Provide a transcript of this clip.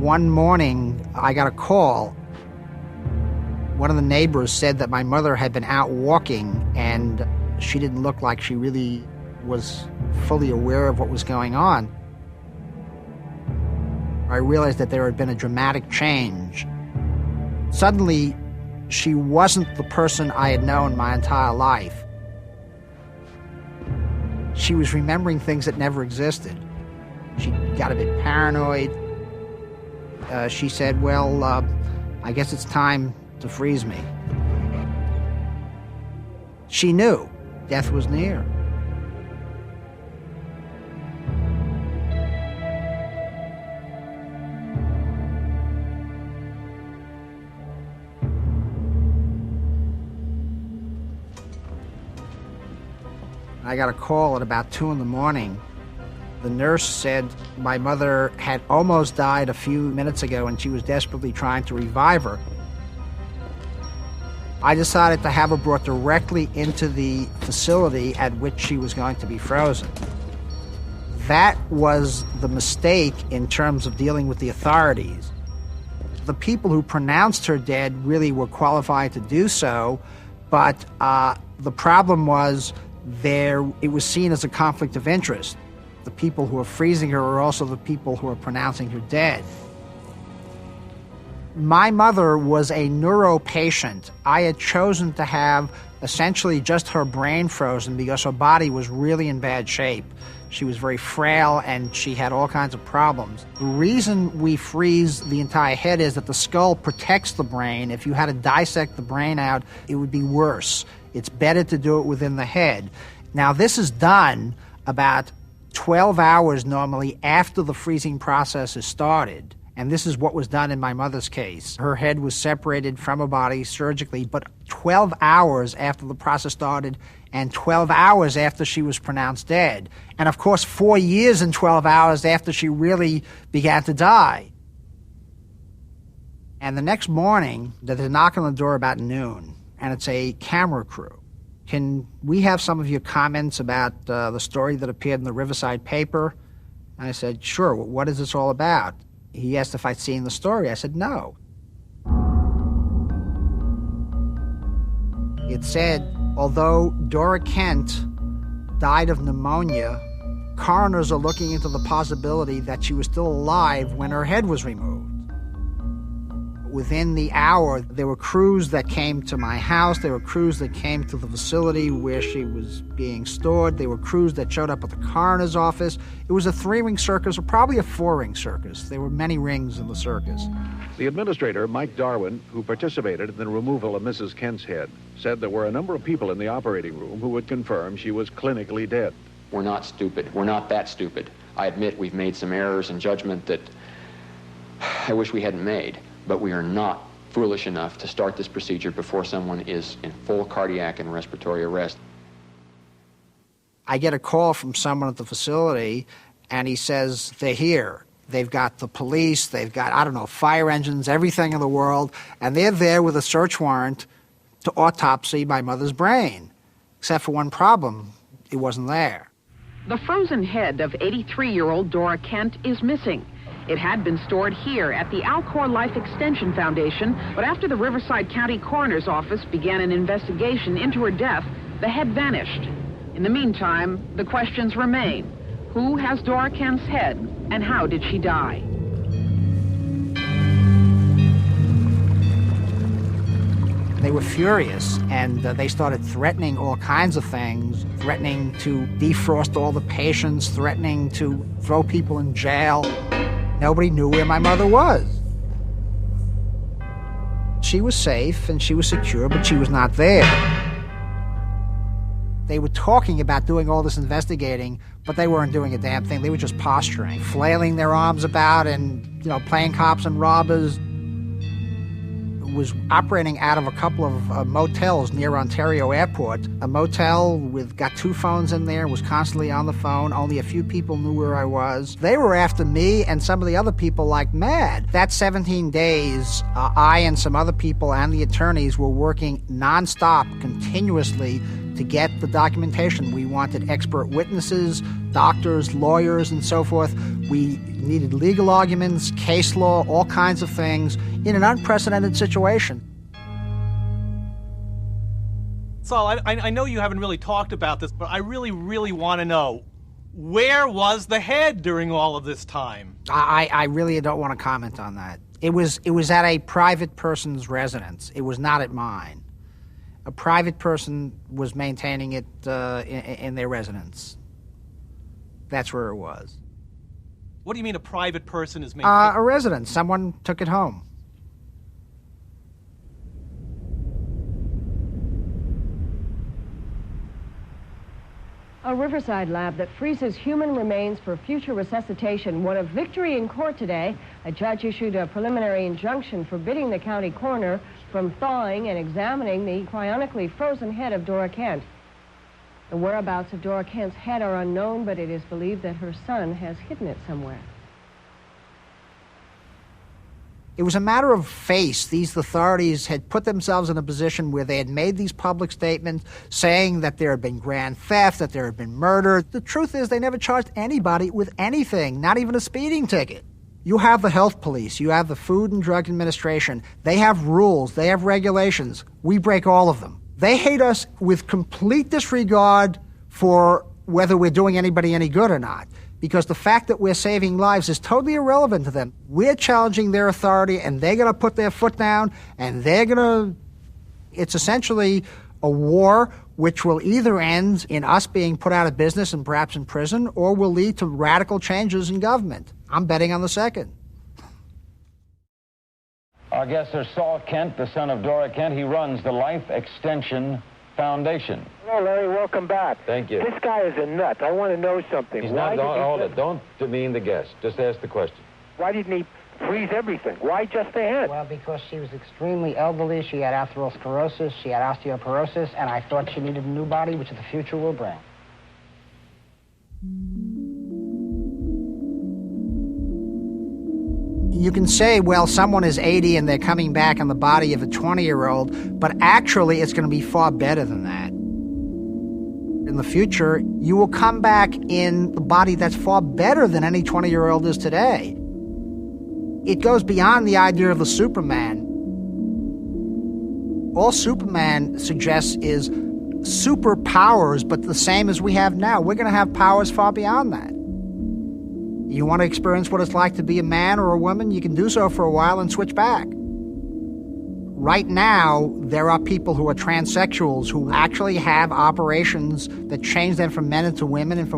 One morning, I got a call. One of the neighbors said that my mother had been out walking and she didn't look like she really was fully aware of what was going on. I realized that there had been a dramatic change. Suddenly, she wasn't the person I had known my entire life. She was remembering things that never existed. She got a bit paranoid. She said, well, I guess it's time to freeze me. She knew death was near. I got a call at about 2 a.m. The nurse said my mother had almost died a few minutes ago and she was desperately trying to revive her. I decided to have her brought directly into the facility at which she was going to be frozen. That was the mistake in terms of dealing with the authorities. The people who pronounced her dead really were qualified to do so, but the problem was it was seen as a conflict of interest. The people who were freezing her were also the people who were pronouncing her dead. My mother was a neuro patient. I had chosen to have essentially just her brain frozen because her body was really in bad shape. She was very frail and she had all kinds of problems. The reason we freeze the entire head is that the skull protects the brain. If you had to dissect the brain out, it would be worse. It's better to do it within the head. Now, this is done about 12 hours normally after the freezing process is started. And this is what was done in my mother's case. Her head was separated from her body surgically, but 12 hours after the process started and 12 hours after she was pronounced dead. And of course, 4 years and 12 hours after she really began to die. And the next morning, there's a knock on the door about noon, and it's a camera crew. Can we have some of your comments about the story that appeared in the Riverside paper? And I said, sure, what is this all about? He asked if I'd seen the story. I said, no. It said, although Dora Kent died of pneumonia, coroners are looking into the possibility that she was still alive when her head was removed. Within the hour, there were crews that came to my house. There were crews that came to the facility where she was being stored. There were crews that showed up at the coroner's office. It was a 3-ring circus, or probably a 4-ring circus. There were many rings in the circus. The administrator, Mike Darwin, who participated in the removal of Mrs. Kent's head, said there were a number of people in the operating room who would confirm she was clinically dead. We're not stupid. We're not that stupid. I admit we've made some errors in judgment that I wish we hadn't made. But we are not foolish enough to start this procedure before someone is in full cardiac and respiratory arrest. I get a call from someone at the facility, and he says, they're here. They've got the police, they've got, I don't know, fire engines, everything in the world, and they're there with a search warrant to autopsy my mother's brain. Except for one problem, it wasn't there. The frozen head of 83-year-old Dora Kent is missing. It had been stored here at the Alcor Life Extension Foundation, but after the Riverside County Coroner's Office began an investigation into her death, the head vanished. In the meantime, the questions remain. Who has Dora Kent's head, and how did she die? They were furious, and they started threatening all kinds of things, threatening to defrost all the patients, threatening to throw people in jail. Nobody knew where my mother was. She was safe and she was secure, but she was not there. They were talking about doing all this investigating, but they weren't doing a damn thing. They were just posturing, flailing their arms about and, playing cops and robbers. Was operating out of a couple of motels near Ontario Airport. A motel got 2 phones in there, was constantly on the phone. Only a few people knew where I was. They were after me and some of the other people like mad. That 17 days, I and some other people and the attorneys were working nonstop, continuously, to get the documentation. We wanted expert witnesses, doctors, lawyers, and so forth. We needed legal arguments, case law, all kinds of things in an unprecedented situation. Saul, I know you haven't really talked about this, but I really, really want to know, where was the head during all of this time? I really don't want to comment on that. It was at a private person's residence. It was not at mine. A private person was maintaining it in their residence. That's where it was. What do you mean a private person is maintaining? A residence. Someone took it home. A Riverside lab that freezes human remains for future resuscitation won a victory in court today. A judge issued a preliminary injunction forbidding the county coroner from thawing and examining the cryogenically frozen head of Dora Kent. The whereabouts of Dora Kent's head are unknown, but it is believed that her son has hidden it somewhere. It was a matter of face. These authorities had put themselves in a position where they had made these public statements saying that there had been grand theft, that there had been murder. The truth is they never charged anybody with anything, not even a speeding ticket. You have the health police, you have the Food and Drug Administration. They have rules, they have regulations. We break all of them. They hate us with complete disregard for whether we're doing anybody any good or not, because the fact that we're saving lives is totally irrelevant to them. We're challenging their authority, and they're going to put their foot down, and they're going to... It's essentially a war which will either end in us being put out of business and perhaps in prison, or will lead to radical changes in government. I'm betting on the second. Our guest is Saul Kent, the son of Dora Kent. He runs the Life Extension Foundation. Hello, Larry. Welcome back. Thank you. This guy is a nut. I want to know something. He's not. Hold it. Don't demean the guest. Just ask the question. Why didn't he freeze everything? Why just the head? Well, because she was extremely elderly. She had atherosclerosis. She had osteoporosis, and I thought she needed a new body, which the future will bring. You can say, well, someone is 80 and they're coming back in the body of a 20-year-old, but actually it's going to be far better than that. In the future, you will come back in the body that's far better than any 20-year-old is today. It goes beyond the idea of the Superman. All Superman suggests is superpowers, but the same as we have now. We're going to have powers far beyond that. You want to experience what it's like to be a man or a woman? You can do so for a while and switch back. Right now, there are people who are transsexuals who actually have operations that change them from men into women and from